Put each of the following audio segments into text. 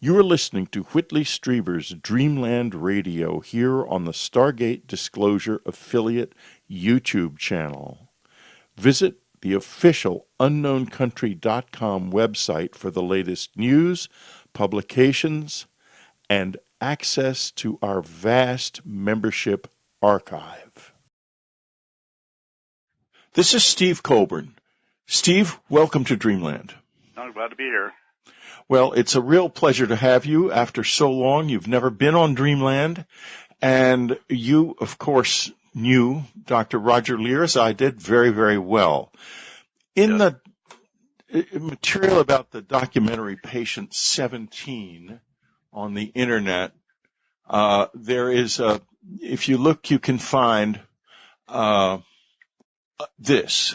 You are listening to Whitley Strieber's Dreamland Radio here on the Stargate Disclosure Affiliate YouTube channel. Visit the official unknowncountry.com website for the latest news, publications, and access to our vast membership archive. This is Steve Colburn. Steve, welcome to Dreamland. I'm glad to be here. Well, it's a real pleasure to have you after so long. You've never been on Dreamland, and you, of course, knew Dr. Roger Leir, as I did, very, very well. In the material about the documentary Patient 17 on the Internet, there is if you look, you can find this.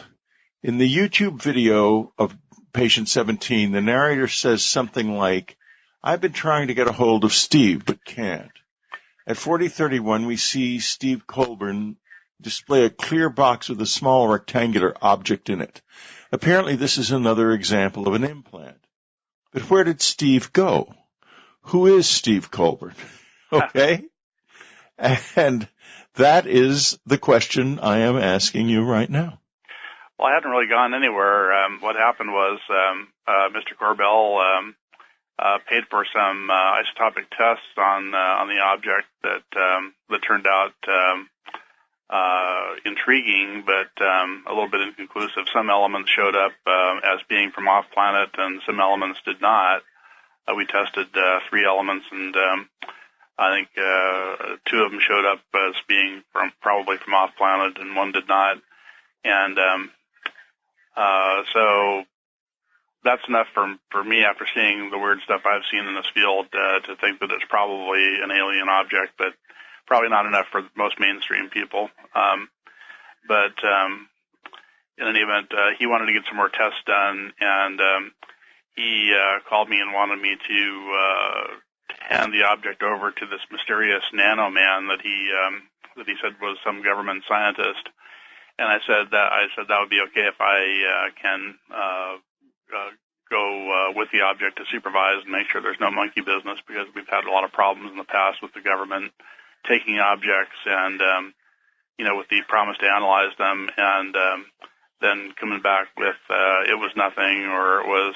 In the YouTube video of Patient 17, the narrator says something like, "I've been trying to get a hold of Steve, but can't." At 4031, we see Steve Colburn display a clear box with a small rectangular object in it. Apparently, this is another example of an implant. But where did Steve go? Who is Steve Colburn? Okay? And that is the question I am asking you right now. Well, I hadn't really gone anywhere. What happened was Mr. Corbell paid for some isotopic tests on the object that turned out intriguing, but a little bit inconclusive. Some elements showed up as being from off-planet, and some elements did not. We tested 3 elements, and I think 2 of them showed up as being probably from off-planet, and 1 did not. And so that's enough for me, after seeing the weird stuff I've seen in this field, to think that it's probably an alien object, but probably not enough for most mainstream people. But in any event, he wanted to get some more tests done, and he called me and wanted me to hand the object over to this mysterious nano man that he said was some government scientist. And I said that would be okay if I can go with the object to supervise and make sure there's no monkey business, because we've had a lot of problems in the past with the government taking objects and with the promise to analyze them, and then coming back with it was nothing, or it was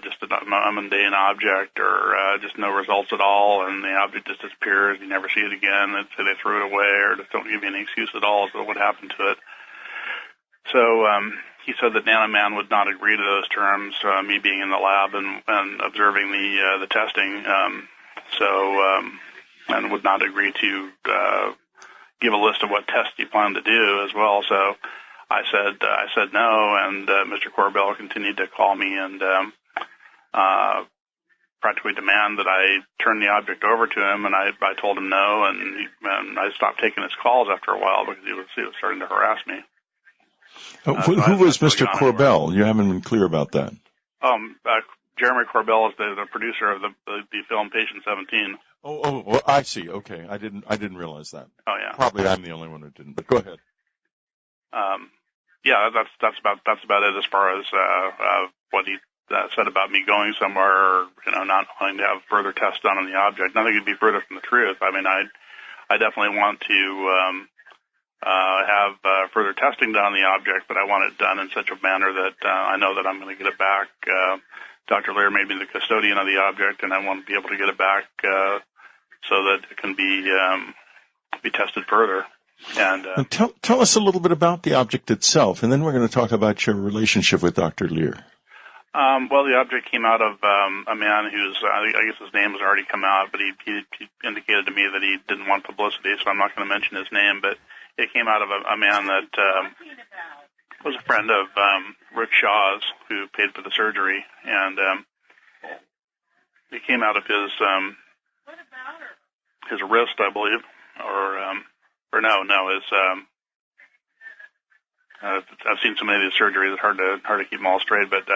just a mundane object, or just no results at all, and the object just disappears. You never see it again. And so they threw it away, or just don't give you any excuse at all as to what happened to it. So he said that Nanoman would not agree to those terms, me being in the lab and observing the testing, and would not agree to give a list of what tests he planned to do as well. So I said no, and Mr. Corbell continued to call me and practically demand that I turn the object over to him, and I told him no, and I stopped taking his calls after a while because he was starting to harass me. Who was Mr. Corbell? You haven't been clear about that. Jeremy Corbell is the producer of the film Patient 17. Oh, I see. Okay, I didn't realize that. Oh yeah. Probably I'm the only one who didn't. But go ahead. Yeah, that's about it as far as what he said about me going somewhere, or not wanting to have further tests done on the object. Nothing could be further from the truth. I mean, I definitely want to have further testing done on the object, but I want it done in such a manner that I know that I'm going to get it back. Dr. Leir made me the custodian of the object, and I want to be able to get it back so that it can be tested further. And tell us a little bit about the object itself, and then we're going to talk about your relationship with Dr. Leir. Well, the object came out of a man who's, I guess his name has already come out, but he indicated to me that he didn't want publicity, so I'm not going to mention his name, but it came out of a man that was a friend of Rick Shaw's, who paid for the surgery, and it came out of his wrist, I believe, or no, his. I've seen so many of these surgeries; it's hard to keep them all straight. But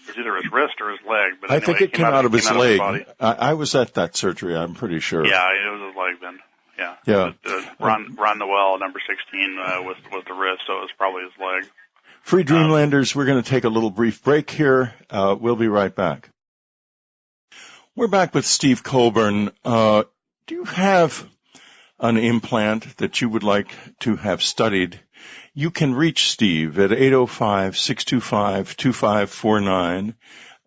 it's either his wrist or his leg. But I think it came out of his leg. I was at that surgery. I'm pretty sure. Yeah, it was his leg then. Yeah. Ron Noel, number 16, was the wrist, so it was probably his leg. Free Dreamlanders, we're going to take a little brief break here. We'll be right back. We're back with Steve Colburn. Do you have an implant that you would like to have studied? You can reach Steve at 805-625-2549.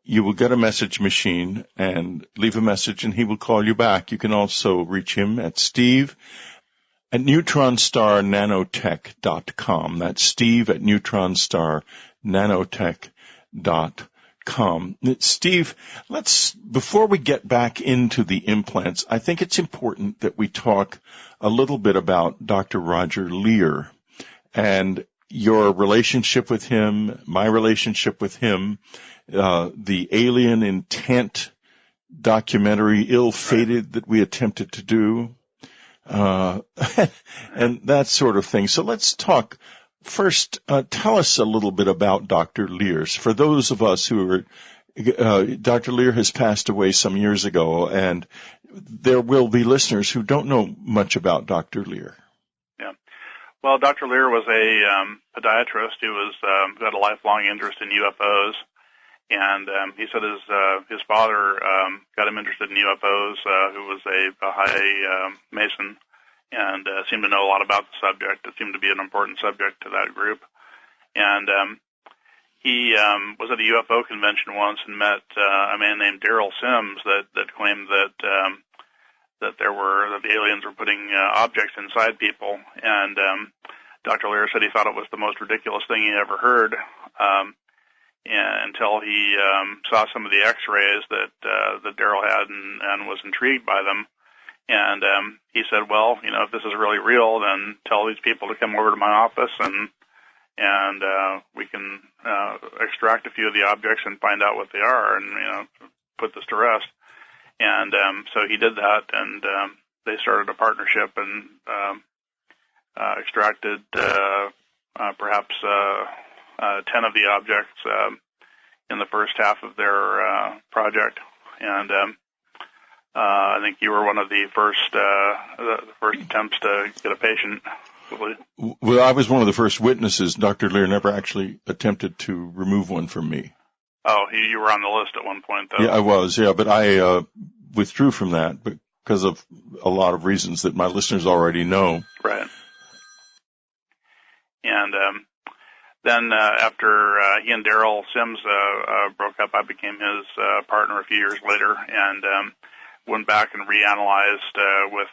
You will get a message machine and leave a message, and he will call you back. You can also reach him at steve@neutronstarnanotech.com. That's steve@neutronstarnanotech.com. Steve, before we get back into the implants, I think it's important that we talk a little bit about Dr. Roger Leir and your relationship with him, my relationship with him, the Alien Intent documentary, Ill-Fated, that we attempted to do, and that sort of thing. So let's talk. First, tell us a little bit about Dr. Leir. For those of us who are, Dr. Leir has passed away some years ago, and there will be listeners who don't know much about Dr. Leir. Yeah. Well, Dr. Leir was a podiatrist who had a lifelong interest in UFOs, and he said his father got him interested in UFOs, who was a high Mason, and seemed to know a lot about the subject. It seemed to be an important subject to that group. And he was at a UFO convention once and met a man named Daryl Sims that claimed that the aliens were putting objects inside people. And Dr. Leir said he thought it was the most ridiculous thing he ever heard, until he saw some of the X-rays that Daryl had and was intrigued by them. And he said, well, if this is really real, then tell these people to come over to my office and we can extract a few of the objects and find out what they are and, put this to rest. And so he did that, and they started a partnership and extracted perhaps 10 of the objects in the first half of their project. And I think you were one of the first attempts to get a patient. Well, I was one of the first witnesses. Dr. Leir never actually attempted to remove one from me. Oh, you were on the list at one point, though. Yeah, I was, but I withdrew from that because of a lot of reasons that my listeners already know. Right. And then after he and Daryl Sims broke up, I became his partner a few years later, and went back and reanalyzed with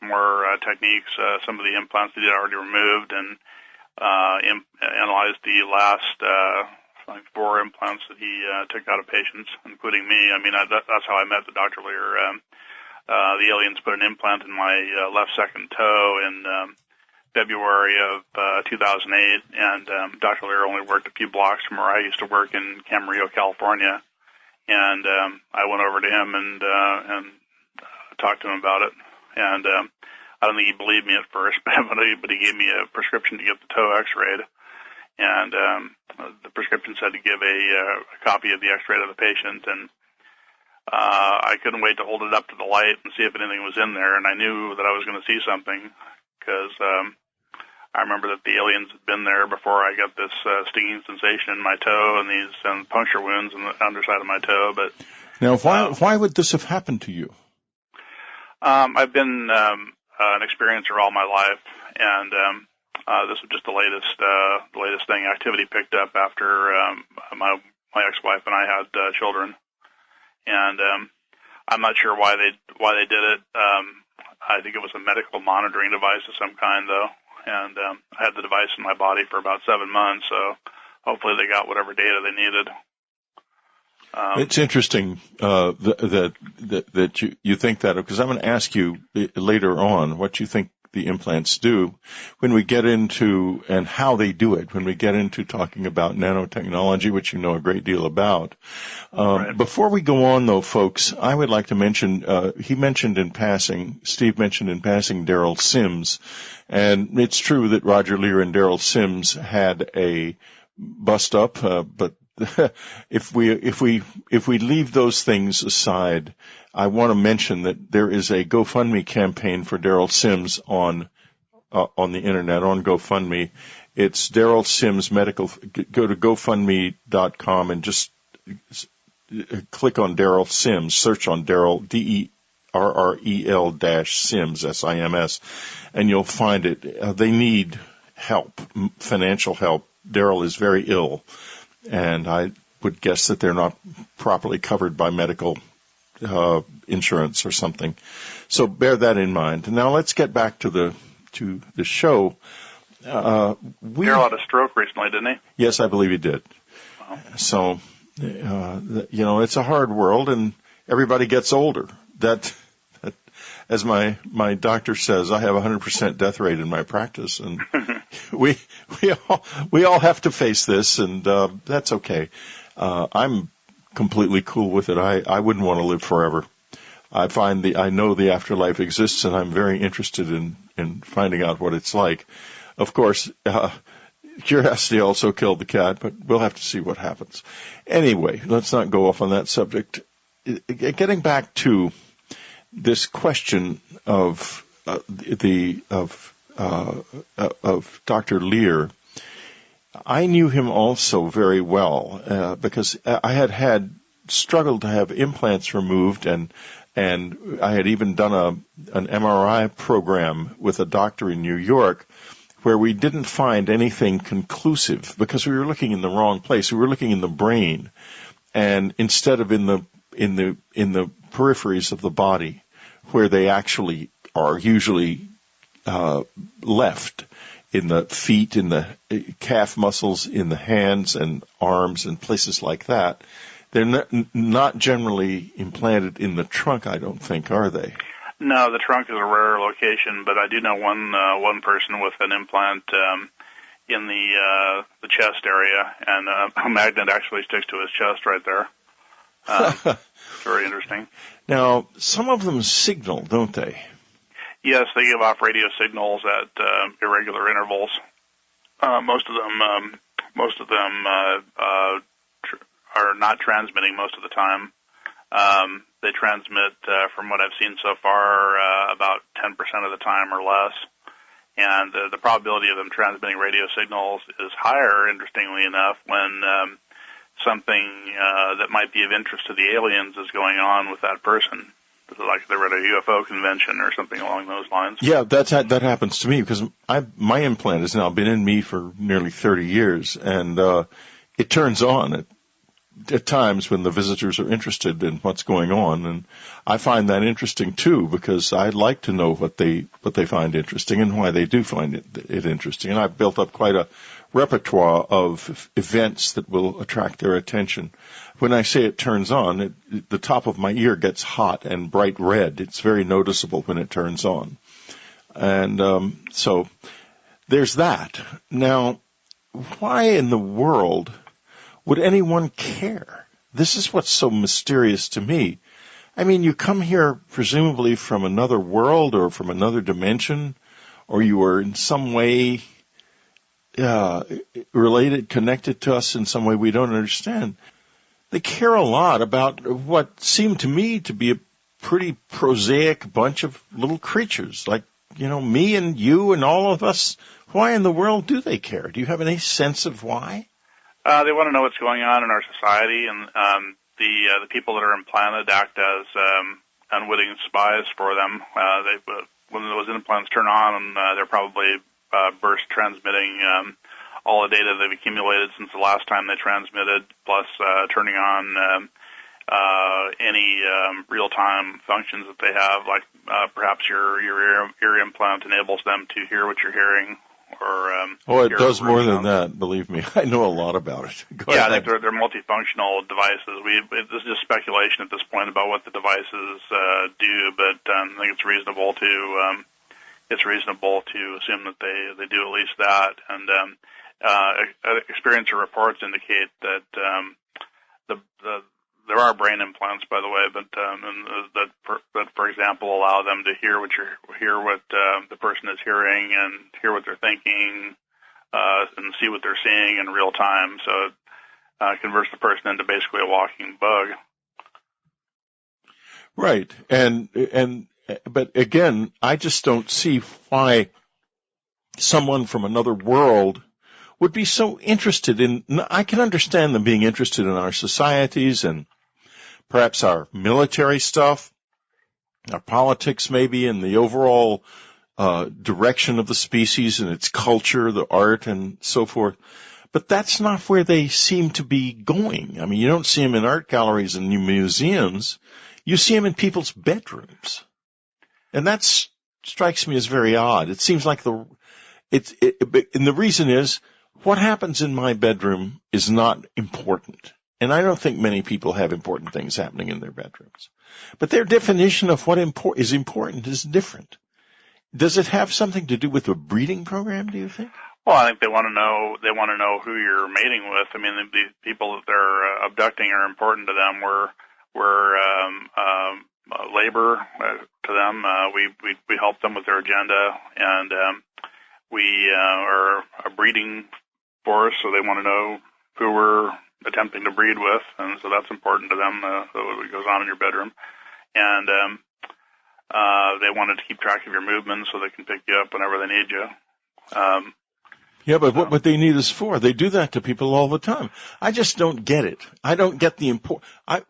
more techniques some of the implants that he had already removed, and analyzed the last 4 implants that he took out of patients, including me. I mean, that's how I met the Dr. Leir. The aliens put an implant in my left second toe in February of 2008, and Dr. Leir only worked a few blocks from where I used to work in Camarillo, California. And I went over to him and talked to him about it. And I don't think he believed me at first, but he gave me a prescription to get the toe X-rayed. And the prescription said to give a copy of the X-ray to the patient. And I couldn't wait to hold it up to the light and see if anything was in there. And I knew that I was going to see something because I remember that the aliens had been there before I got this stinging sensation in my toe and these puncture wounds in the underside of my toe. But now, why would this have happened to you? I've been an experiencer all my life, and this was just the latest thing. Activity picked up after my ex-wife and I had children, and I'm not sure why they did it. I think it was a medical monitoring device of some kind, though. And I had the device in my body for about 7 months, so hopefully they got whatever data they needed. It's interesting that you think that, because I'm going to ask you later on what you think the implants do when we get into, and how they do it, when we get into talking about nanotechnology, which you know a great deal about. Right. Before we go on, though, folks, I would like to mention, Steve mentioned in passing Daryl Sims, and it's true that Roger Leir and Daryl Sims had a bust up, but if we leave those things aside, I want to mention that there is a GoFundMe campaign for Daryl Sims on the internet, on GoFundMe. It's Daryl Sims Medical. Go to GoFundMe.com and just click on Darrell Sims, search on Darrell, DERREL-Sims, SIMS, and you'll find it. They need help, financial help. Darrell is very ill, and I would guess that they're not properly covered by medical insurance or something. So bear that in mind. Now let's get back to the show. Darrell had a stroke recently, didn't he? Yes, I believe he did. Wow. So, it's a hard world, and everybody gets older. That as my doctor says, I have a 100% death rate in my practice, and we all have to face this, and that's okay. I'm completely cool with it. I wouldn't want to live forever. I know the afterlife exists, and I'm very interested in finding out what it's like. Of course, curiosity also killed the cat, but we'll have to see what happens. Anyway, let's not go off on that subject. Getting back to this question of Dr. Lear, I knew him also very well because I had struggled to have implants removed, and I had even done an MRI program with a doctor in New York where we didn't find anything conclusive because we were looking in the wrong place. We were looking in the brain, and instead of in the peripheries of the body, where they actually are usually left, in the feet, in the calf muscles, in the hands and arms and places like that. They're not generally implanted in the trunk, I don't think, are they? No, the trunk is a rare location, but I do know one person with an implant in the chest area, and a magnet actually sticks to his chest right there. Very interesting. Now, some of them signal, don't they? Yes, they give off radio signals at irregular intervals. Most of them are not transmitting most of the time. They transmit, from what I've seen so far, about 10% of the time or less. And the probability of them transmitting radio signals is higher, interestingly enough, when something that might be of interest to the aliens is going on with that person, like they're at a UFO convention or something along those lines. Yeah, that happens to me because my implant has now been in me for nearly 30 years, and it turns on at times when the visitors are interested in what's going on, and I find that interesting too because I'd like to know what they find interesting and why they do find it interesting. And I've built up quite a repertoire of events that will attract their attention. When I say it turns on, the top of my ear gets hot and bright red. It's very noticeable when it turns on. And so there's that. Now, why in the world would anyone care? This is what's so mysterious to me. I mean, you come here presumably from another world or from another dimension, or you are in some way related, connected to us in some way we don't understand. They care a lot about what seemed to me to be a pretty prosaic bunch of little creatures, like, me and you and all of us. Why in the world do they care? Do you have any sense of why? They want to know what's going on in our society, and the people that are implanted act as unwitting spies for them. When those implants turn on, they're probably burst transmitting all the data they've accumulated since the last time they transmitted, plus turning on any real-time functions that they have, like perhaps your ear implant enables them to hear what you're hearing. It does more than that, believe me. I know a lot about it. I think they're multifunctional devices. This is just speculation at this point about what the devices do, but I think it's reasonable to assume that they do at least that. And experience or reports indicate that there are brain implants, by the way, but that, for example, allow them to hear what the person is hearing and hear what they're thinking, and see what they're seeing in real time. So it converts the person into basically a walking bug. Right, but again, I just don't see why someone from another world would be so interested in. I can understand them being interested in our societies and perhaps our military stuff, our politics maybe, and the overall direction of the species and its culture, the art, and so forth. But that's not where they seem to be going. I mean, you don't see them in art galleries and new museums. You see them in people's bedrooms. And that strikes me as very odd. It seems like and the reason is, what happens in my bedroom is not important. And I don't think many people have important things happening in their bedrooms. But their definition of what is important is different. Does it have something to do with the breeding program, do you think? Well, I think they want to know who you're mating with. I mean, the people that they're abducting are important to them. We're labor to them. We help them with their agenda, and we are a breeding force, so they want to know who we're attempting to breed with, and so that's important to them. What goes on in your bedroom, and they wanted to keep track of your movements so they can pick you up whenever they need you. Yeah, but what would they need us for? They do that to people all the time. I just don't get it. I don't get the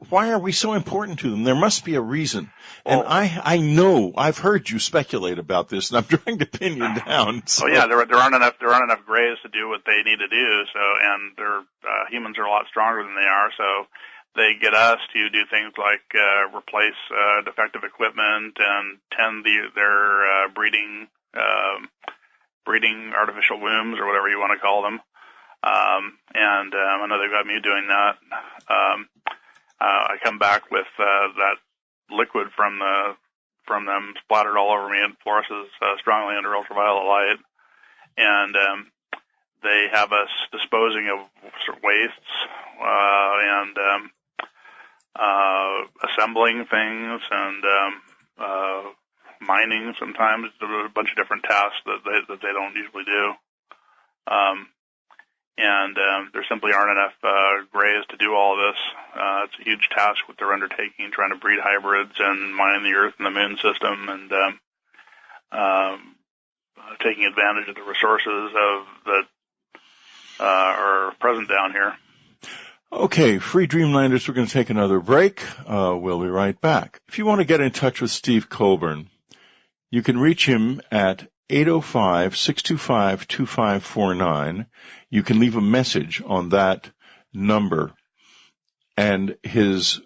why are we so important to them? There must be a reason. And I know, I've heard you speculate about this, and I'm trying to pin you down. So. Oh yeah, there aren't enough grays to do what they need to do. So, and humans are a lot stronger than they are. So they get us to do things like replace defective equipment and tend their breeding artificial wombs or whatever you want to call them. And I know they've got me doing that. I come back with that liquid from them splattered all over me and fluoresces strongly under ultraviolet light. And they have us disposing of wastes and assembling things and mining sometimes. There's a bunch of different tasks that they don't usually do. And there simply aren't enough grays to do all of this. It's a huge task what they're undertaking, trying to breed hybrids and mine the Earth and the Moon system, and taking advantage of the resources that are present down here. Okay, Free Dreamlanders, we're going to take another break. We'll be right back. If you want to get in touch with Steve Colburn, you can reach him at 805-625-2549. You can leave a message on that number. And his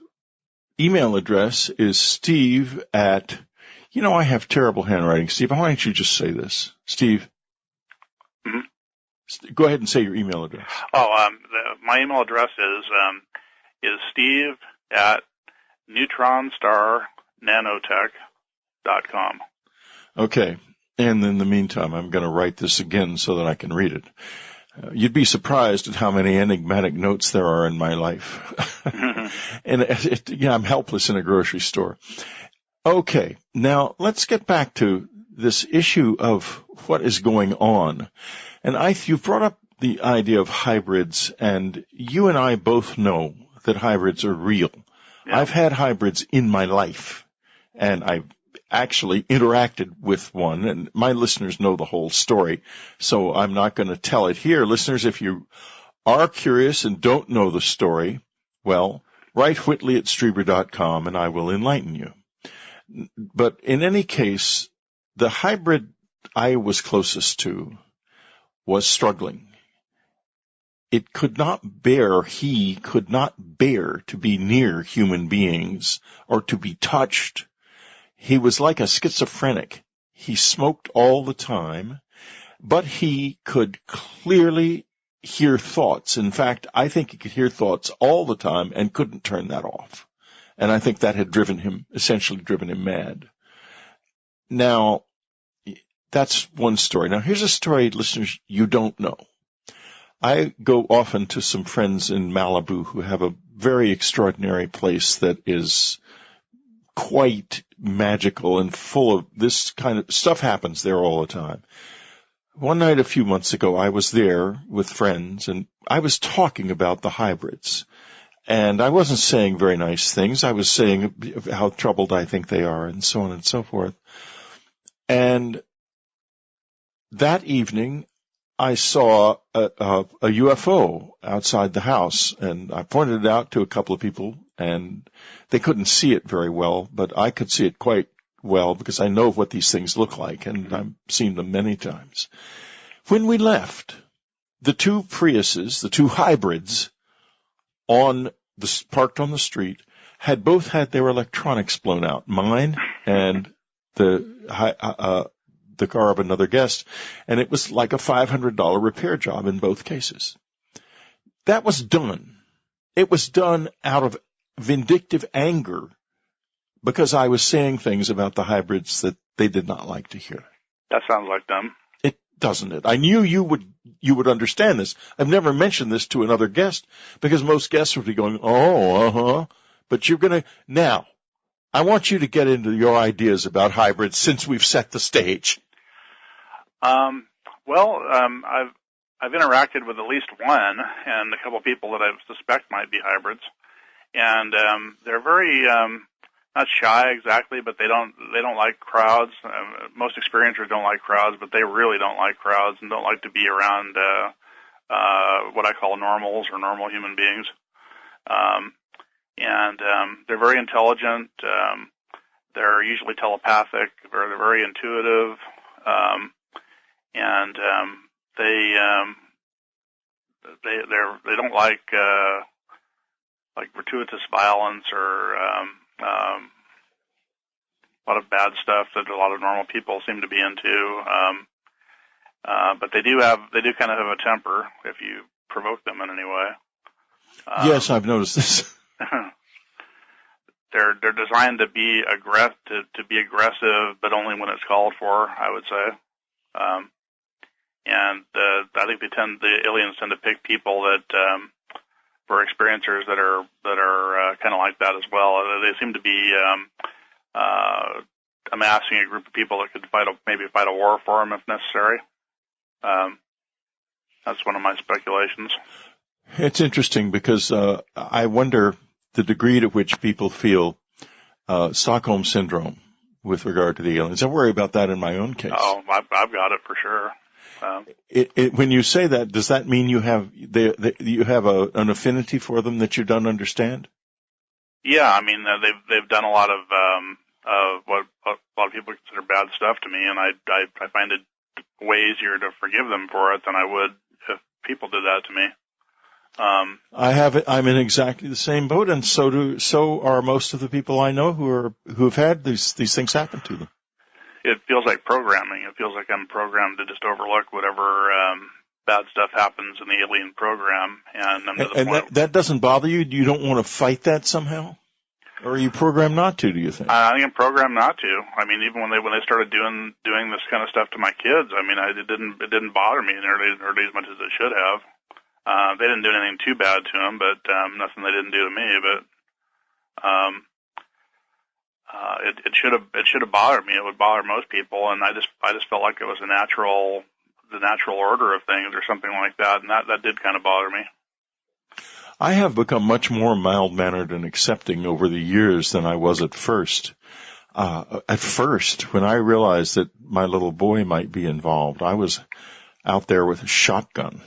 email address is steve at, I have terrible handwriting, Steve. Why don't you just say this? Steve? Mm-hmm. Go ahead and say your email address. My email address is steve at neutronstarnanotech.com. Okay. And in the meantime, I'm going to write this again so that I can read it. You'd be surprised at how many enigmatic notes there are in my life. Mm-hmm. And I'm helpless in a grocery store. Okay. Now let's get back to this issue of what is going on. And you brought up the idea of hybrids, and you and I both know that hybrids are real. Yeah. I've had hybrids in my life, and I've actually interacted with one, and my listeners know the whole story, so I'm not going to tell it here. Listeners, if you are curious and don't know the story, well, write Whitley@Strieber.com and I will enlighten you. But in any case, the hybrid I was closest to was struggling. He could not bear to be near human beings or to be touched. He was like a schizophrenic. He smoked all the time, but he could clearly hear thoughts. In fact, I think he could hear thoughts all the time and couldn't turn that off. And I think that had essentially driven him mad. Now, that's one story. Now, here's a story, listeners, you don't know. I go often to some friends in Malibu who have a very extraordinary place that is quite magical and full of this kind of stuff. Happens there all the time. One night a few months ago, I was there with friends, and I was talking about the hybrids. And I wasn't saying very nice things. I was saying how troubled I think they are, and so on and so forth. And that evening, I saw a UFO outside the house, and I pointed it out to a couple of people, and they couldn't see it very well, but I could see it quite well because I know what these things look like, and I've seen them many times. When we left, the two Priuses, the two hybrids, parked on the street, had both had their electronics blown out. Mine and the car of another guest, and it was like a $500 repair job in both cases. That was done. It was done out of vindictive anger because I was saying things about the hybrids that they did not like to hear. That sounds like them. It doesn't it? I knew you would understand this. I've never mentioned this to another guest because most guests would be going, oh, but you're going to, now, I want you to get into your ideas about hybrids since we've set the stage. I've interacted with at least one and a couple of people that I suspect might be hybrids, and they're very not shy exactly, but they don't like crowds. Most experiencers don't like crowds, but they really don't like crowds and don't like to be around what I call normals or normal human beings. They're very intelligent. They're usually telepathic. They're very intuitive. They don't like gratuitous violence or a lot of bad stuff that a lot of normal people seem to be into. But they do kind of have a temper if you provoke them in any way. Yes, I've noticed this. They're designed to be aggressive, but only when it's called for, I would say. I think the aliens tend to pick people that for experiencers that are kind of like that as well. They seem to be amassing a group of people that could maybe fight a war for them if necessary. That's one of my speculations. It's interesting because I wonder the degree to which people feel Stockholm Syndrome with regard to the aliens. I worry about that in my own case. Oh, I've got it for sure. When you say that, does that mean you have an affinity for them that you don't understand? Yeah, I mean they've done a lot of what a lot of people consider bad stuff to me, and I find it way easier to forgive them for it than I would if people did that to me. I'm in exactly the same boat, and so are most of the people I know who have had these things happen to them. It feels like programming. It feels like I'm programmed to just overlook whatever bad stuff happens in the alien program, and I'm to the point. That doesn't bother you? You don't want to fight that somehow? Or are you programmed not to, do you think? I think I'm programmed not to. I mean, even when they started doing this kind of stuff to my kids, I mean, it didn't bother me nearly as much as it should have. They didn't do anything too bad to them, but nothing they didn't do to me. But it should have bothered me. It would bother most people, and I just felt like it was the natural order of things or something like that, and that did kind of bother me. I have become much more mild-mannered and accepting over the years than I was at first. At first, when I realized that my little boy might be involved, I was out there with a shotgun,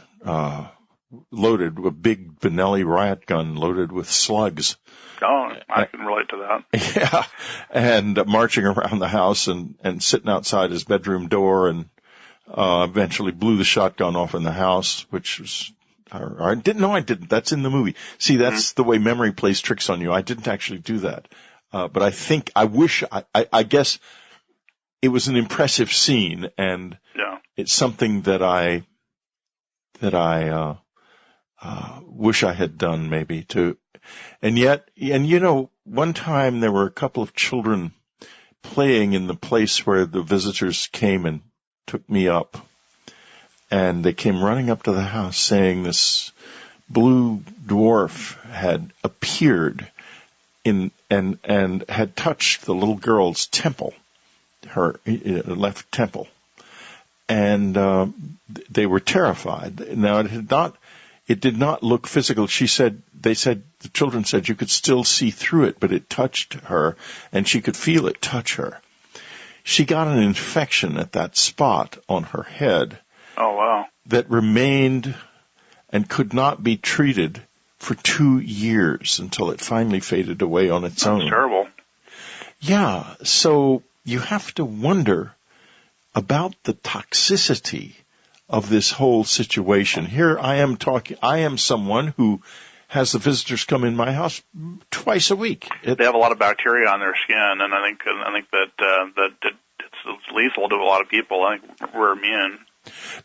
loaded with a big Benelli riot gun loaded with slugs. Oh, I can relate to that. Yeah, and marching around the house and sitting outside his bedroom door, and eventually blew the shotgun off in the house, which was... I didn't. That's in the movie. See, that's the way memory plays tricks on you. I didn't actually do that. But I guess it was an impressive scene, and it's something that I wish I had done maybe too. And one time there were a couple of children playing in the place where the visitors came and took me up. And they came running up to the house saying this blue dwarf had appeared and had touched the little girl's temple, her left temple. And they were terrified. Now it did not look physical. The children said you could still see through it, but it touched her and she could feel it touch her. She got an infection at that spot on her head. Oh, wow. That remained and could not be treated for 2 years until it finally faded away on its own. That's terrible. Yeah, so you have to wonder about the toxicity of this whole situation. Here I am someone who has the visitors come in my house twice a week. They have a lot of bacteria on their skin, and I think that it's lethal to a lot of people. I think we're immune.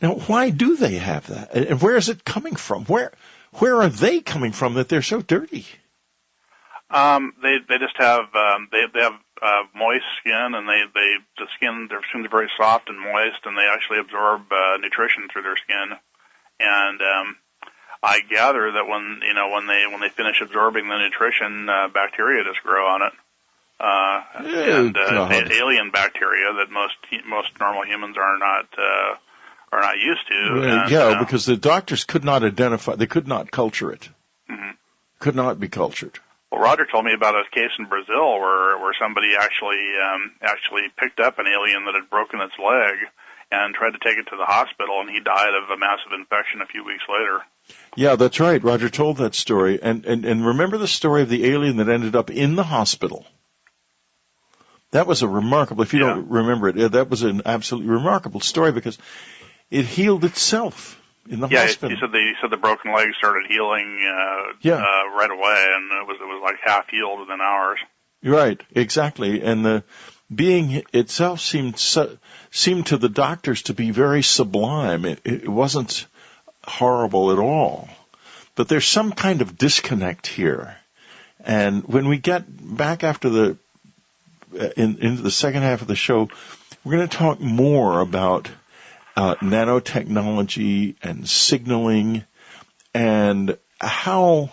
Now, why do they have that? And where is it coming from? Where are they coming from that they're so dirty? They just have they have moist skin, and their skin's very soft and moist, and they actually absorb nutrition through their skin. And I gather that when they finish absorbing the nutrition, bacteria just grow on it. Alien bacteria that most normal humans are not used to. Because the doctors could not identify, they could not culture it. Mm-hmm. Could not be cultured. Well, Roger told me about a case in Brazil where somebody actually picked up an alien that had broken its leg and tried to take it to the hospital, and he died of a massive infection a few weeks later. Yeah, that's right. Roger told that story. And remember the story of the alien that ended up in the hospital? That was a remarkable, if you don't remember it, that was an absolutely remarkable story because it healed itself in the hospital. He said the broken leg started healing right away, and it was like half healed within hours. Right, exactly. And the being itself seemed to the doctors to be very sublime. It wasn't horrible at all. But there's some kind of disconnect here. And when we get back after into the second half of the show, we're going to talk more about nanotechnology and signaling and how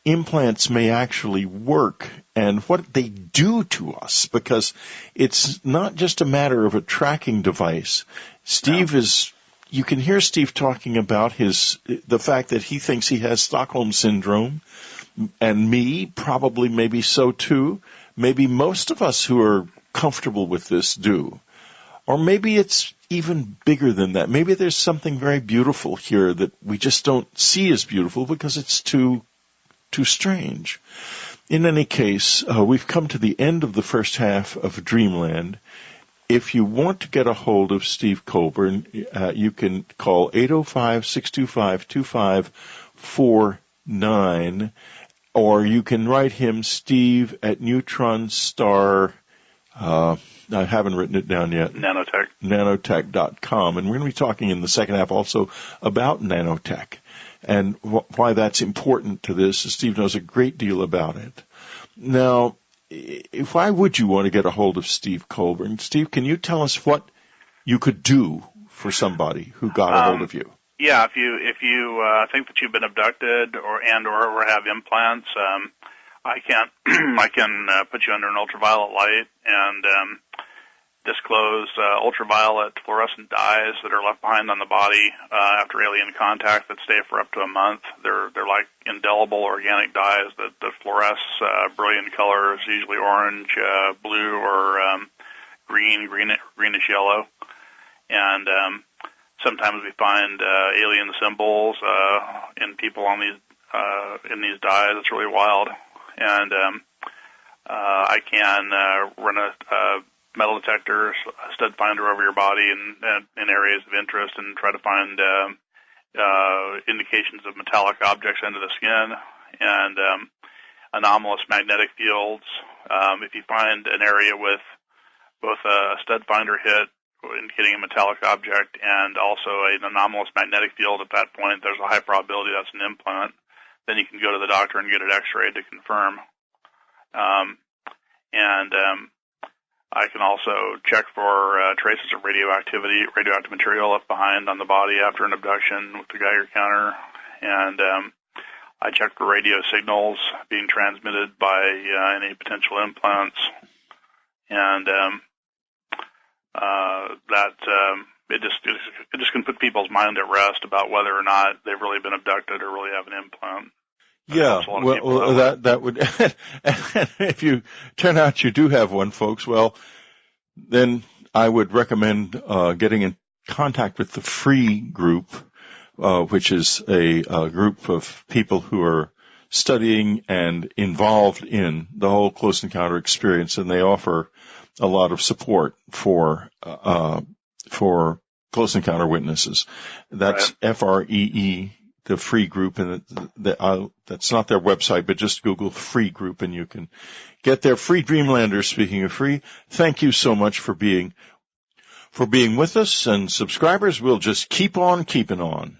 implants may actually work and what they do to us, because it's not just a matter of a tracking device. You can hear Steve talking about the fact that he thinks he has Stockholm Syndrome, and maybe so too. Maybe most of us who are comfortable with this do. Or maybe it's even bigger than that. Maybe there's something very beautiful here that we just don't see as beautiful because it's too strange. In any case, we've come to the end of the first half of Dreamland. If you want to get a hold of Steve Colburn, you can call 805-625-2549, or you can write him Steve at Neutronstar. I haven't written it down yet. Nanotech.com. And we're going to be talking in the second half also about nanotech and why that's important to this. Steve knows a great deal about it. Now, why would you want to get a hold of Steve Colburn? Steve, can you tell us what you could do for somebody who got a hold of you? Yeah, if you think that you've been abducted or have implants, I can put you under an ultraviolet light and disclose ultraviolet fluorescent dyes that are left behind on the body after alien contact that stay for up to a month. They're like indelible organic dyes that fluoresce brilliant colors, usually orange, blue, or greenish yellow. And sometimes we find alien symbols in people on these dyes. It's really wild. And I can run a metal detector, a stud finder over your body in areas of interest and try to find indications of metallic objects under the skin and anomalous magnetic fields. If you find an area with both a stud finder hit indicating a metallic object and also an anomalous magnetic field at that point, there's a high probability that's an implant. Then you can go to the doctor and get it x-rayed to confirm. I can also check for traces of radioactive material left behind on the body after an abduction with the Geiger counter. And I check for radio signals being transmitted by any potential implants. And it just can put people's mind at rest about whether or not they've really been abducted or really have an implant. Yeah, well, that would, if you turn out you do have one, folks, well, then I would recommend getting in contact with the free group, which is a group of people who are studying and involved in the whole close encounter experience, and they offer a lot of support for close encounter witnesses. That's Right. FREE, the free group, and that's not their website, but just Google free group, and you can get their free Dreamlanders. Speaking of free, thank you so much for being with us, and subscribers, we'll just keep on keeping on.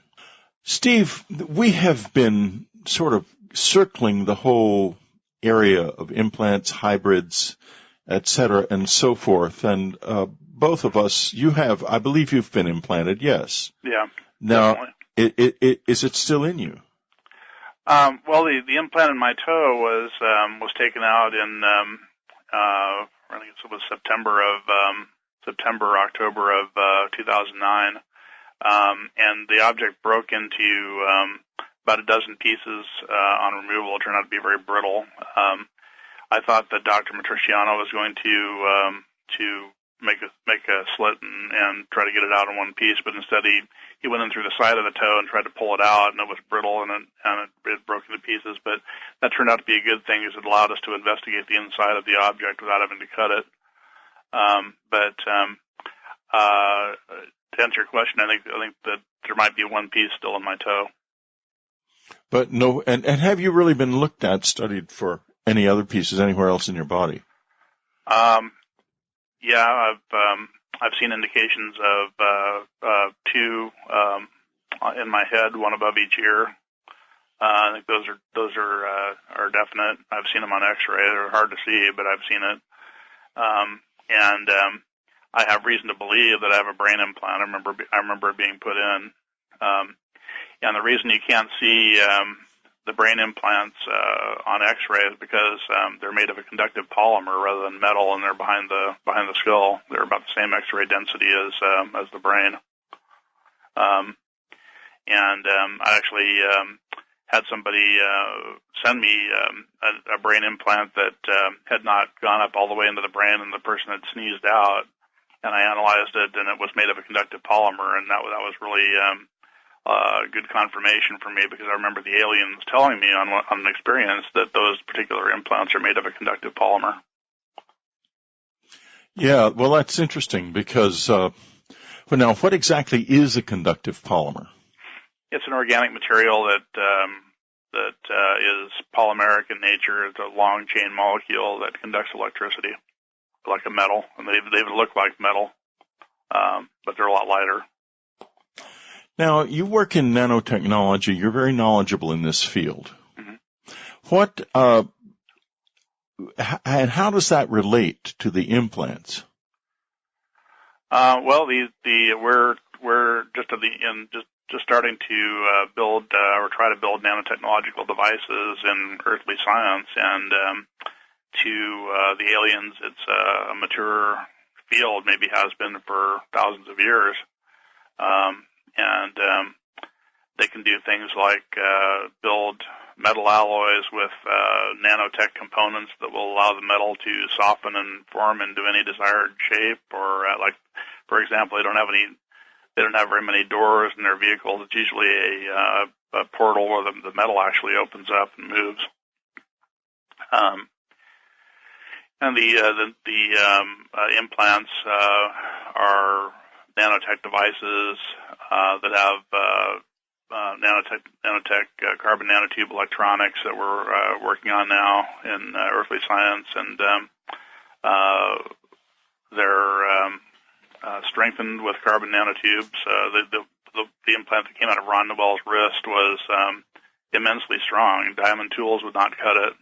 Steve, we have been sort of circling the whole area of implants, hybrids, et cetera, and so forth. And both of us, I believe you've been implanted, yes. Yeah. Now, is it still in you? Well, the implant in my toe was taken out in I think it was October of 2009, and the object broke into about a dozen pieces on removal. It turned out to be very brittle. I thought that Dr. Matriciano was going to make a slit and try to get it out in one piece, but instead he went in through the side of the toe and tried to pull it out, and it was brittle and it broke into pieces. But that turned out to be a good thing, because it allowed us to investigate the inside of the object without having to cut it. To answer your question, I think that there might be one piece still in my toe. But no, and have you really been studied for any other pieces anywhere else in your body? Yeah, I've seen indications of two in my head, one above each ear. I think those are definite. I've seen them on X-ray. They're hard to see, but I've seen it. And I have reason to believe that I have a brain implant. I remember it being put in. And the reason you can't see the brain implants on X-ray is because they're made of a conductive polymer rather than metal, and they're behind the skull. They're about the same X-ray density as the brain. I actually had somebody send me a brain implant that had not gone up all the way into the brain, and the person had sneezed out. And I analyzed it, and it was made of a conductive polymer, and that was really good confirmation for me, because I remember the aliens telling me on an experience that those particular implants are made of a conductive polymer. Yeah, well, that's interesting, because now, what exactly is a conductive polymer? It's an organic material that is polymeric in nature. It's a long chain molecule that conducts electricity, like a metal, and they look like metal, but they're a lot lighter. Now, you work in nanotechnology. You're very knowledgeable in this field. Mm-hmm. And how does that relate to the implants? Well, we're just starting to build or try to build nanotechnological devices in earthly science, and to the aliens, it's a mature field, maybe has been for thousands of years. They can do things like build metal alloys with nanotech components that will allow the metal to soften and form into any desired shape. Or like, for example, they don't have very many doors in their vehicles. It's usually a portal where the metal actually opens up and moves. And the implants are nanotech devices that have nanotech carbon nanotube electronics that we're working on now in earthly science, and they're strengthened with carbon nanotubes. The implant that came out of Ron Noel's wrist was immensely strong. Diamond tools would not cut it,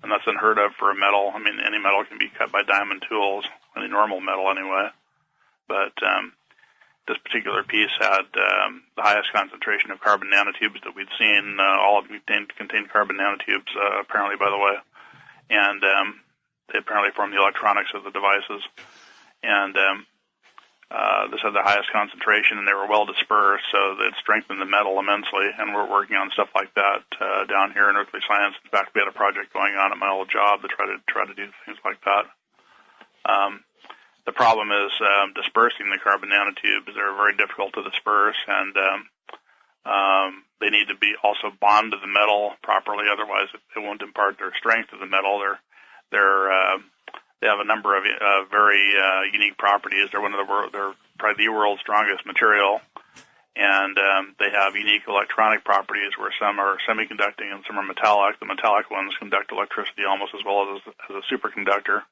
and that's unheard of for a metal. I mean, any metal can be cut by diamond tools, any normal metal anyway. But this particular piece had the highest concentration of carbon nanotubes that we'd seen. All of them contained carbon nanotubes, apparently, by the way. And they apparently form the electronics of the devices. And this had the highest concentration, and they were well dispersed, so it strengthened the metal immensely. And we're working on stuff like that down here in earthly science. In fact, we had a project going on at my old job to try to do things like that. The problem is dispersing the carbon nanotubes. They're very difficult to disperse, and They need to be also bond to the metal properly, otherwise it won't impart their strength to the metal. They have a number of very unique properties. They're they're probably the world's strongest material, and they have unique electronic properties where some are semiconducting and some are metallic. The metallic ones conduct electricity almost as well as a superconductor,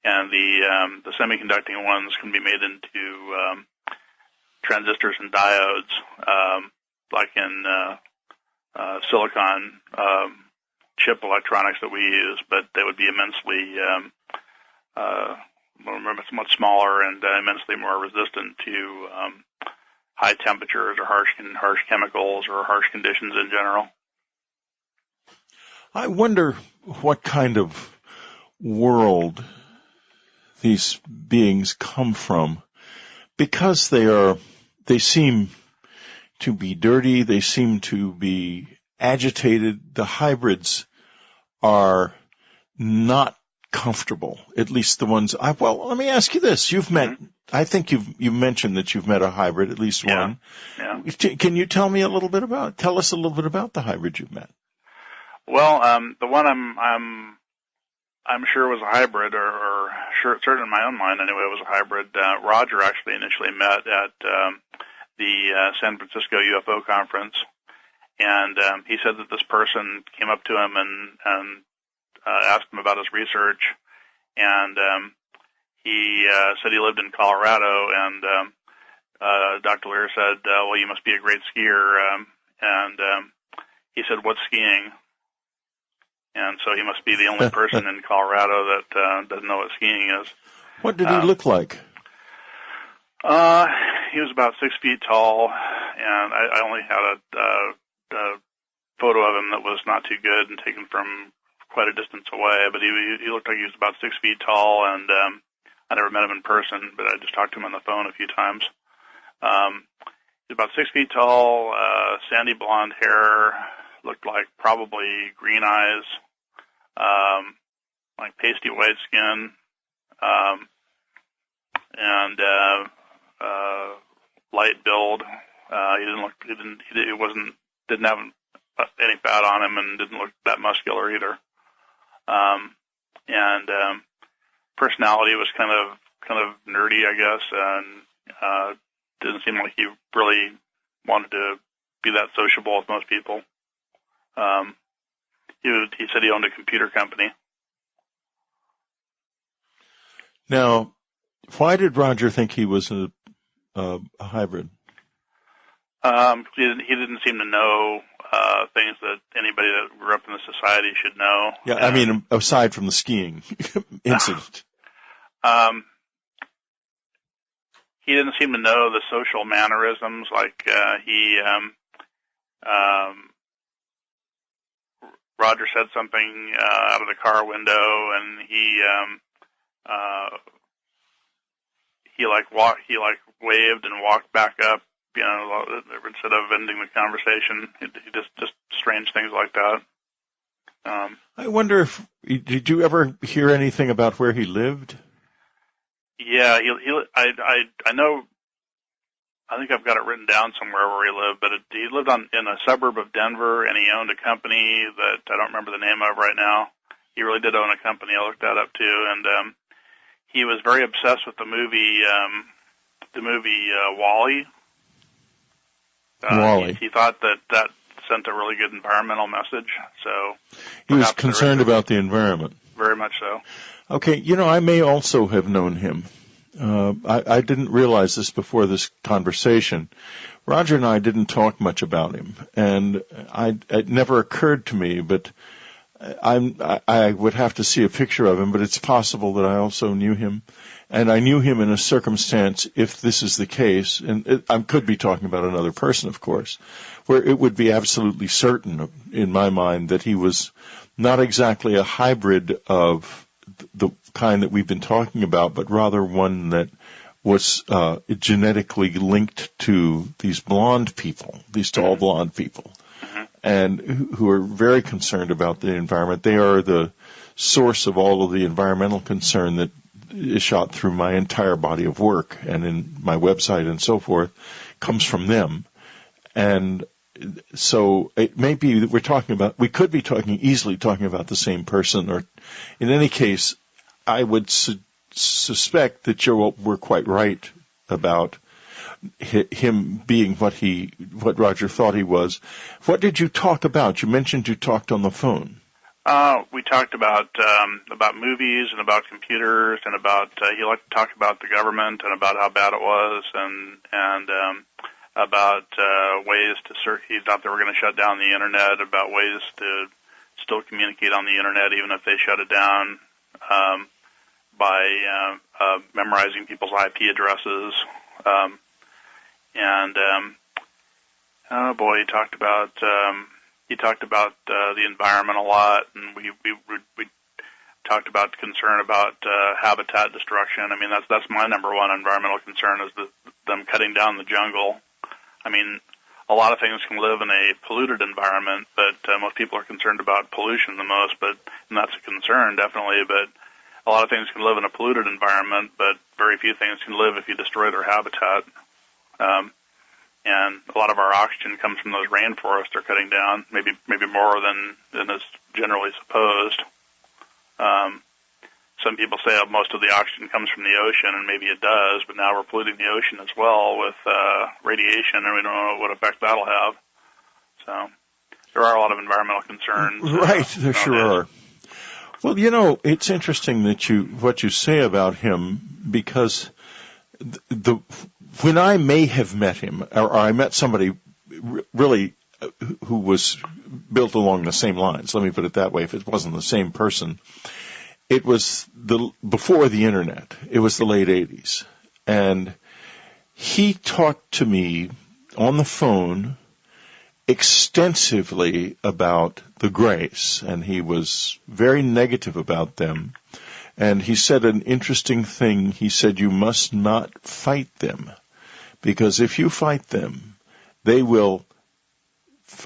and the semiconducting ones can be made into transistors and diodes, like in silicon chip electronics that we use, but they would be immensely much smaller and immensely more resistant to high temperatures or harsh chemicals or harsh conditions in general. I wonder what kind of world these beings come from, because they seem to be dirty, they seem to be agitated. The hybrids are not comfortable, at least the ones well, let me ask you this. You've met, I think you've mentioned that you've met a hybrid, at least one. Yeah. Can you tell us a little bit about the hybrid you've met? Well, the one I'm sure was a hybrid, or certain in my own mind anyway, it was a hybrid. Roger actually initially met at the San Francisco UFO conference, and he said that this person came up to him and asked him about his research, and he said he lived in Colorado, and Dr. Lear said, well, you must be a great skier, and he said, what's skiing? And so he must be the only person in Colorado that doesn't know what skiing is. What did he look like? He was about 6 feet tall, and I only had a photo of him that was not too good and taken from quite a distance away, but he looked like he was about 6 feet tall, and I never met him in person, but I just talked to him on the phone a few times. He's about 6 feet tall, sandy blonde hair, looked like probably green eyes, like pasty white skin, and light build. Didn't have any fat on him, and didn't look that muscular either. And personality was kind of nerdy, I guess, and didn't seem like he really wanted to be that sociable with most people. He said he owned a computer company. Now, why did Roger think he was a hybrid? He didn't seem to know things that anybody that grew up in the society should know. Yeah, I mean, aside from the skiing incident. He didn't seem to know the social mannerisms, like Roger said something out of the car window, and he waved and walked back up, instead of ending the conversation. He just strange things like that. I wonder did you ever hear anything about where he lived? Yeah, I know. I think I've got it written down somewhere where he lived, but he lived in a suburb of Denver, and he owned a company that I don't remember the name of right now. He really did own a company. I looked that up too, and he was very obsessed with the movie WALL-E. WALL-E. He thought that sent a really good environmental message. So he was concerned about the environment. Very much so. Okay, I may also have known him. I didn't realize this before this conversation. Roger and I didn't talk much about him, and it never occurred to me, but I would have to see a picture of him, but it's possible that I also knew him. And I knew him in a circumstance, if this is the case, and I could be talking about another person, of course, where it would be absolutely certain in my mind that he was not exactly a hybrid of the kind that we've been talking about, but rather one that was genetically linked to these blonde people, these tall blonde people, and who are very concerned about the environment. They are the source of all of the environmental concern that is shot through my entire body of work and in my website and so forth, comes from them. And So it may be that we could be easily talking about the same person, or in any case, I would suspect that we're quite right about him being what Roger thought he was. What did you talk about? You mentioned you talked on the phone. We talked about movies and about computers and about he liked to talk about the government and about how bad it was and about ways to search. He thought they were going to shut down the internet. About ways to still communicate on the internet even if they shut it down by memorizing people's IP addresses. Oh boy, he talked about the environment a lot, and we talked about concern about habitat destruction. I mean, that's my number one environmental concern is them cutting down the jungle. I mean, a lot of things can live in a polluted environment, but most people are concerned about pollution the most. And that's a concern, definitely. But a lot of things can live in a polluted environment, but very few things can live if you destroy their habitat. And a lot of our oxygen comes from those rainforests they're cutting down, maybe more than is generally supposed. Some people say most of the oxygen comes from the ocean, and maybe it does, but now we're polluting the ocean as well with radiation, and we don't know what effect that'll have. So there are a lot of environmental concerns. Right, there sure are. Well, it's interesting what you say about him, because when I may have met him, or I met somebody really who was built along the same lines, let me put it that way, if it wasn't the same person, it was before the internet. It was the late 80s. And he talked to me on the phone extensively about the Greys, and he was very negative about them. And he said an interesting thing. He said, you must not fight them, because if you fight them, they will...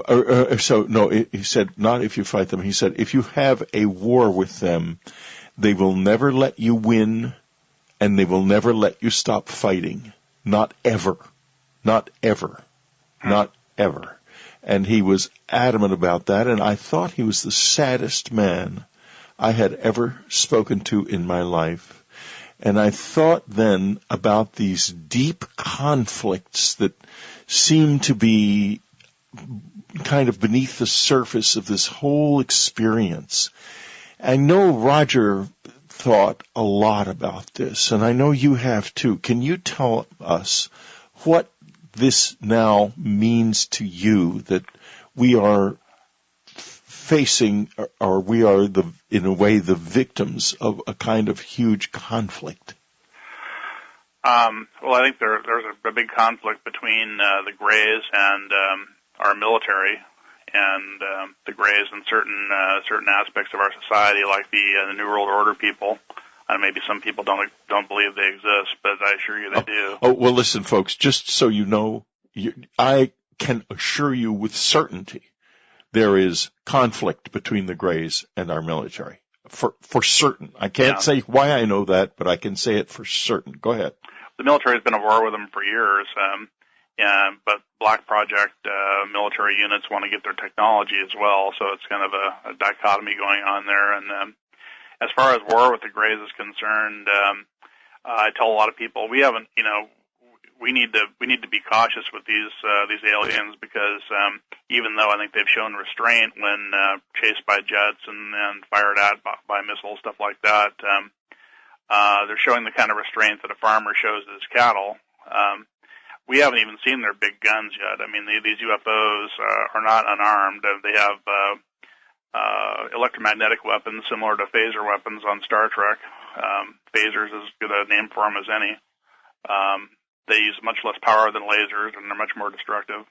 he said, not if you fight them. He said, if you have a war with them, they will never let you win, and they will never let you stop fighting. Not ever. Not ever. Not ever. And he was adamant about that, and I thought he was the saddest man I had ever spoken to in my life. And I thought then about these deep conflicts that seem to be kind of beneath the surface of this whole experience. I know Roger thought a lot about this, and I know you have too. Can you tell us what this now means to you, that we are facing, or we are in a way the victims of a kind of huge conflict? Well, I think there's a big conflict between the Greys and our military, and the Greys in certain aspects of our society, like the New World Order people. Maybe some people don't believe they exist, but I assure you they do. Oh, well, listen, folks, just so you know, I can assure you with certainty there is conflict between the Greys and our military. For certain. I can't say why I know that, but I can say it for certain. Go ahead. The military has been at war with them for years, but Black Project military units want to get their technology as well, so it's kind of a dichotomy going on there. And as far as war with the Greys is concerned, I tell a lot of people we need to be cautious with these aliens, because even though I think they've shown restraint when chased by jets and fired at by missiles, stuff like that, they're showing the kind of restraint that a farmer shows his cattle. We haven't even seen their big guns yet. I mean, these UFOs are not unarmed. They have electromagnetic weapons similar to phaser weapons on Star Trek. Phasers is as good a name for them as any. They use much less power than lasers, and they're much more destructive.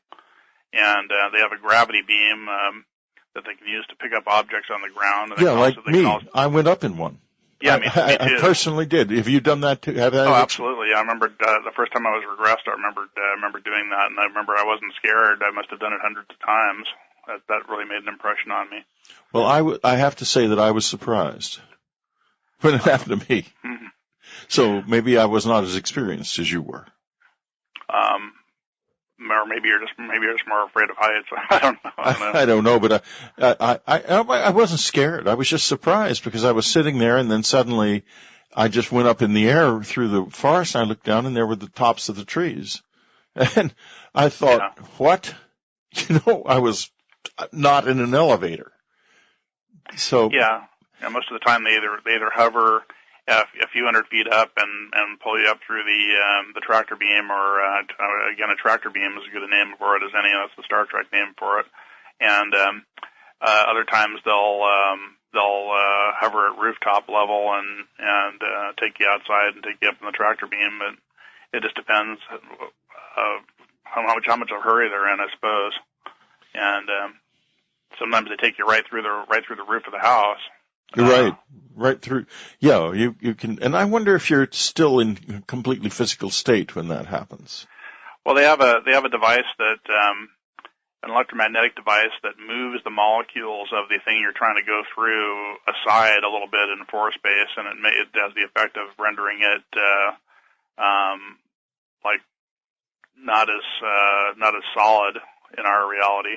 And they have a gravity beam that they can use to pick up objects on the ground. And like me. I went up in one. Yeah, me too. I personally did. Have you done that too? Absolutely. I remember the first time I was regressed. I remember doing that, and I remember I wasn't scared. I must have done it hundreds of times. That really made an impression on me. Well, I have to say that I was surprised when it happened to me. Mm-hmm. So maybe I was not as experienced as you were. or maybe you're just more afraid of heights. I don't know. I don't know, but I wasn't scared. I was just surprised because I was sitting there, and then suddenly I just went up in the air through the forest. And I looked down, and there were the tops of the trees, and I thought, what? I was not in an elevator. So yeah, most of the time they either hover a few hundred feet up and pull you up through the tractor beam, or again, a tractor beam is as good a name for it as any. That's the Star Trek name for it. And other times they'll hover at rooftop level and take you outside and take you up in the tractor beam. But it just depends how much of a hurry they're in, I suppose. And sometimes they take you right through the roof of the house. Right through. Yeah, you can. And I wonder if you're still in a completely physical state when that happens. Well, they have a device that an electromagnetic device that moves the molecules of the thing you're trying to go through aside a little bit in force space, and it has the effect of rendering it like not as solid in our reality.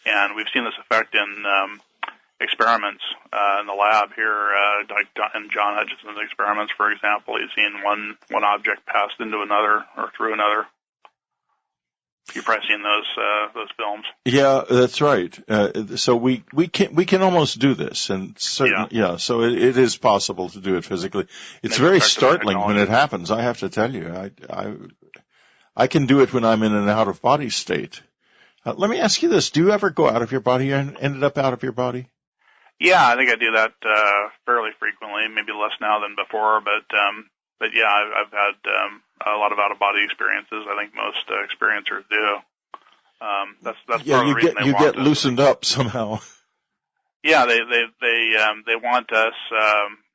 And we've seen this effect in experiments in the lab here, like in John Hutchinson's experiments, for example. He's seen one object pass into another or through another. You've probably seen those films. Yeah, that's right. So we can almost do this, and certainly, so it is possible to do it physically. It's very startling when it happens. I have to tell you, I can do it when I'm in an out of body state. Let me ask you this: do you ever go out of your body and ended up out of your body? Yeah, I think I do that fairly frequently. Maybe less now than before, but yeah, I've had a lot of out-of-body experiences. I think most experiencers do. That's part of the reason they want us. You get loosened up somehow. Yeah, they want us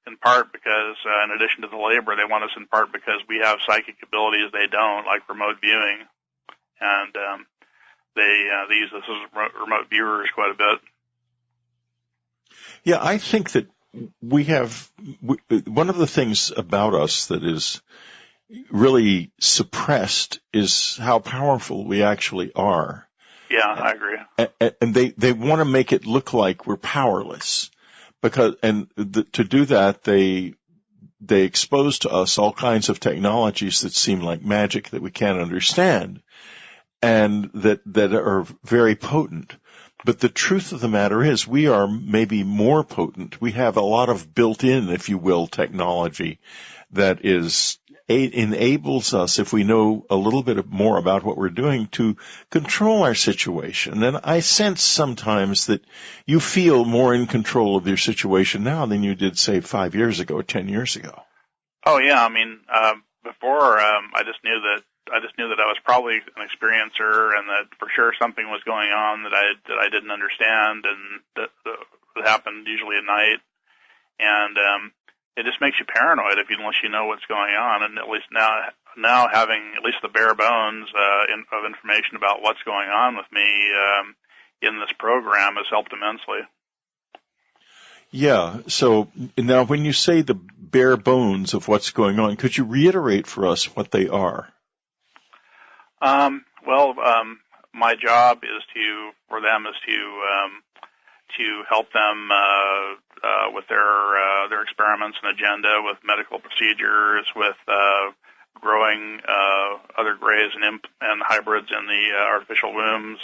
in part because, in addition to the labor, they want us in part because we have psychic abilities they don't, like remote viewing, and they use us as remote viewers quite a bit. Yeah, I think that one of the things about us that is really suppressed is how powerful we actually are. Yeah, I agree. And they want to make it look like we're powerless, to do that they expose to us all kinds of technologies that seem like magic that we can't understand, and that are very potent. But the truth of the matter is we are maybe more potent. We have a lot of built-in, if you will, technology that enables us, if we know a little bit more about what we're doing, to control our situation. And I sense sometimes that you feel more in control of your situation now than you did, say, 5 years ago or 10 years ago. Oh yeah, I mean, before I just knew that I was probably an experiencer, and that for sure something was going on that I didn't understand, and that happened usually at night. And it just makes you paranoid unless you know what's going on. And at least now having at least the bare bones of information about what's going on with me in this program has helped immensely. Yeah. So now, when you say the bare bones of what's going on, could you reiterate for us what they are? My job is to help them with their experiments and agenda, with medical procedures, with growing other grays and hybrids in the artificial wombs,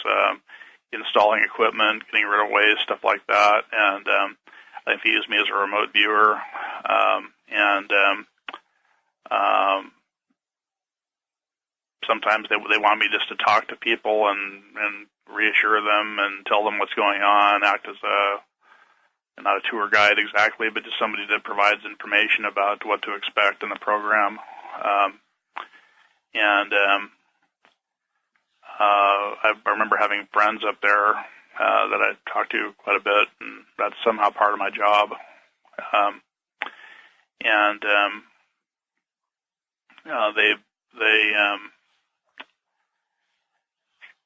installing equipment, getting rid of waste, stuff like that. And if you use me as a remote viewer, sometimes they want me just to talk to people and reassure them and tell them what's going on, act as not a tour guide exactly, but just somebody that provides information about what to expect in the program. I remember having friends up there that I talked to quite a bit, and that's somehow part of my job.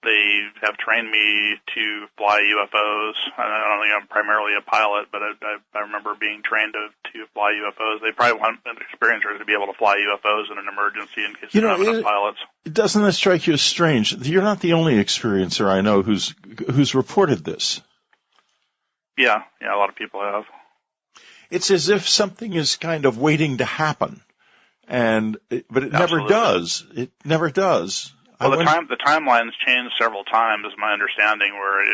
They have trained me to fly UFOs. I don't think I'm primarily a pilot, but I remember being trained to fly UFOs. They probably want an experiencer to be able to fly UFOs in an emergency in case they don't have enough pilots. Doesn't that strike you as strange? You're not the only experiencer I know who's reported this. Yeah, a lot of people have. It's as if something is kind of waiting to happen, but it never does. It never does. Well, the timeline's changed several times, is my understanding. Where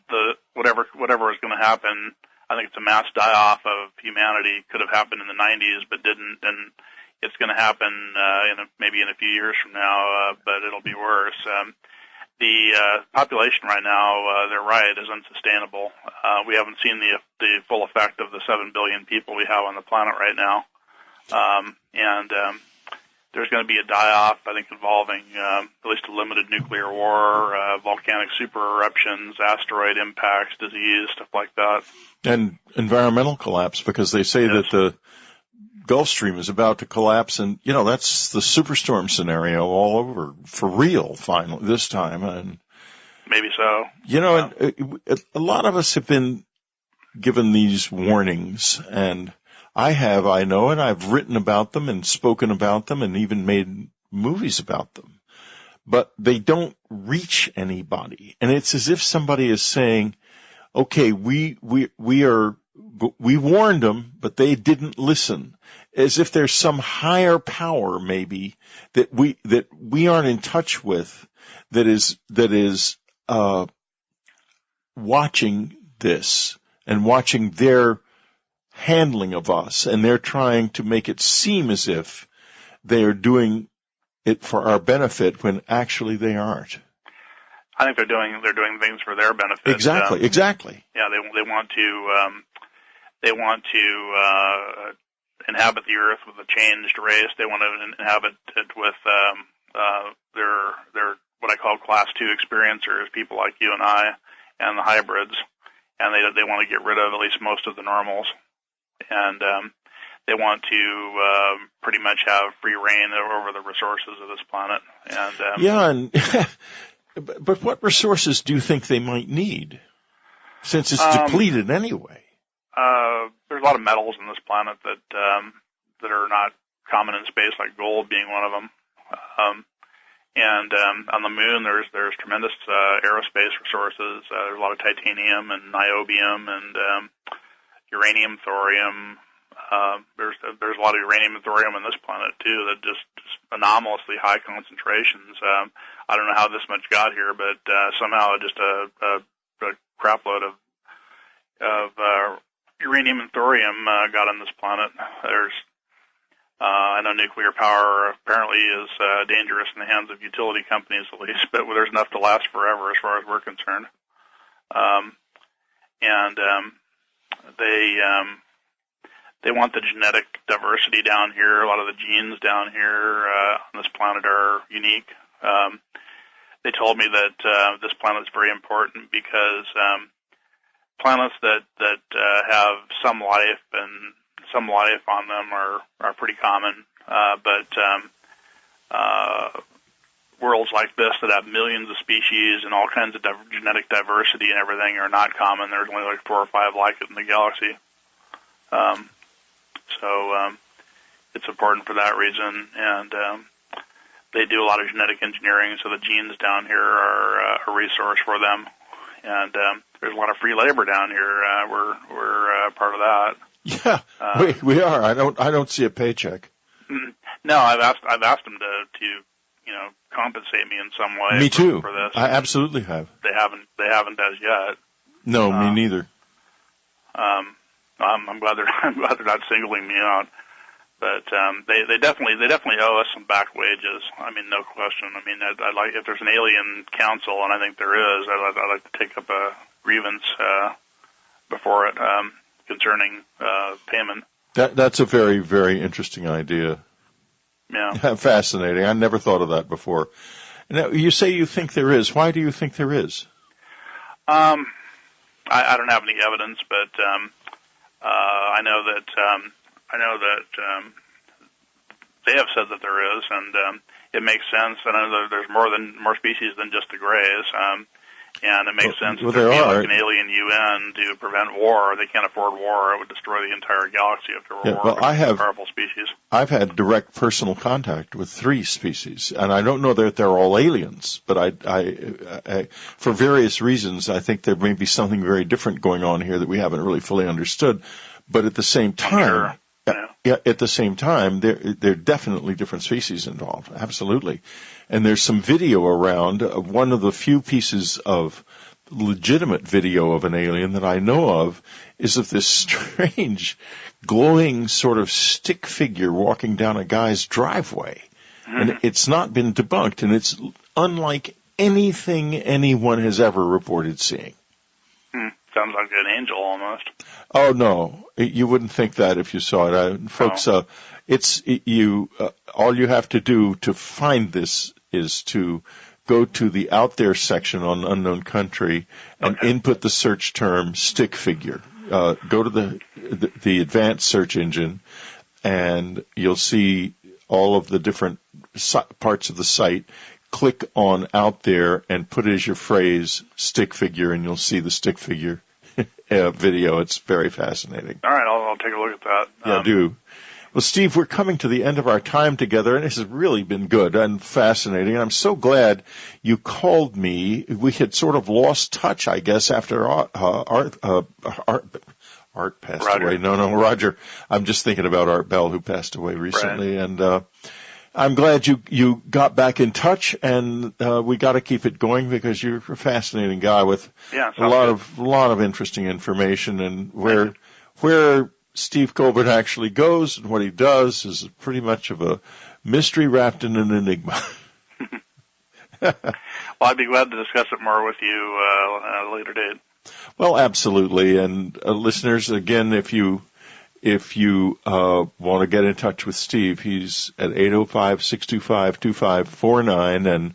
the whatever is going to happen, I think it's a mass die-off of humanity. Could have happened in the 90s, but didn't, and it's going to happen maybe in a few years from now, but it'll be worse. The population right now, they're right, is unsustainable. We haven't seen the full effect of the 7 billion people we have on the planet right now, and there's going to be a die-off, I think, involving at least a limited nuclear war, volcanic super eruptions, asteroid impacts, disease, stuff like that. And environmental collapse, because they say that the Gulf Stream is about to collapse, and, that's the superstorm scenario all over, for real, finally, this time. And maybe so. A lot of us have been given these warnings, and I know, and I've written about them and spoken about them and even made movies about them. But they don't reach anybody. And it's as if somebody is saying, okay, we warned them, but they didn't listen. As if there's some higher power, maybe, that we aren't in touch with, that is watching this and watching their handling of us, and they're trying to make it seem as if they are doing it for our benefit when actually they aren't. I think they're doing things for their benefit. Exactly. Yeah, they want to inhabit the Earth with a changed race. They want to inhabit it with their what I call Class 2 experiencers, people like you and I, and the hybrids, and they want to get rid of at least most of the normals. And they want to pretty much have free reign over the resources of this planet. But what resources do you think they might need, since it's depleted anyway? There's a lot of metals on this planet that are not common in space, like gold being one of them. And on the moon, there's tremendous aerospace resources. There's a lot of titanium and niobium and uranium, thorium. There's a lot of uranium and thorium on this planet too, that just anomalously high concentrations. I don't know how this much got here, but somehow just a crapload of uranium and thorium got on this planet. I know nuclear power apparently is dangerous in the hands of utility companies, at least, but there's enough to last forever as far as we're concerned. They want the genetic diversity down here. A lot of the genes down here on this planet are unique. They told me that this planet is very important because planets that have some life and some life on them are pretty common, but worlds like this that have millions of species and all kinds of genetic diversity and everything are not common. There's only like 4 or 5 like it in the galaxy. So it's important for that reason, and they do a lot of genetic engineering, so the genes down here are a resource for them. And there's a lot of free labor down here. We're part of that. Yeah, we are. I don't see a paycheck. No, I've asked them to compensate me in some way. Me too. For this. I absolutely have. They haven't as yet. No, me neither. I'm glad they're not singling me out. But they definitely owe us some back wages. I mean, no question. I mean, I'd like, if there's an alien council, and I think there is, I'd like to take up a grievance before it concerning payment. That's a very, very interesting idea. Yeah. Fascinating. I never thought of that before. Now, you say you think there is. Why do you think there is? I don't have any evidence, but I know that they have said that there is, and it makes sense. And I know there's more species than just the grays. And it makes sense that there'd be like an alien UN to prevent war. They can't afford war. It would destroy the entire galaxy if there were war with powerful species. I've had direct personal contact with 3 species, and I don't know that they're all aliens, but I for various reasons, I think there may be something very different going on here that we haven't really fully understood. But at the same time, at the same time, there are definitely different species involved. Absolutely. And there's some video around. One of the few pieces of legitimate video of an alien that I know of is of this strange, glowing sort of stick figure walking down a guy's driveway. Mm-hmm. And it's not been debunked, and it's unlike anything anyone has ever reported seeing. Sounds like an angel almost. Oh, no. You wouldn't think that if you saw it. Folks, all you have to do to find this is to go to the Out There section on Unknown Country and input the search term stick figure. Go to the advanced search engine, and you'll see all of the different parts of the site. Click on Out There and put as your phrase stick figure, and you'll see the stick figure video. It's very fascinating. All right, I'll take a look at that. Yeah, do. Well, Steve, we're coming to the end of our time together, and this has really been good and fascinating. And I'm so glad you called me. We had sort of lost touch, I guess, after Art passed away. No, Roger. I'm just thinking about Art Bell, who passed away recently. Right. And I'm glad you got back in touch, and we got to keep it going because you're a fascinating guy with a lot of interesting information, and where Steve Colbert actually goes and what he does is pretty much of a mystery wrapped in an enigma. Well, I'd be glad to discuss it more with you at a later date. Well, absolutely. And listeners, again, if you want to get in touch with Steve, he's at 805-625-2549, and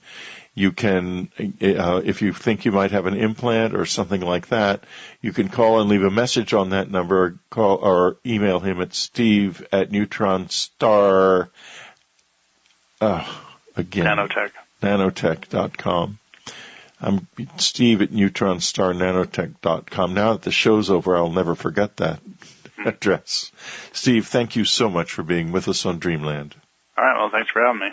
you can, if you think you might have an implant or something like that, you can call and leave a message on that number, or email him at steve@neutronstar, nanotech.com. I'm steve@neutronstarnanotech.com. Now that the show's over, I'll never forget that address. Steve, thank you so much for being with us on Dreamland. All right, well, thanks for having me.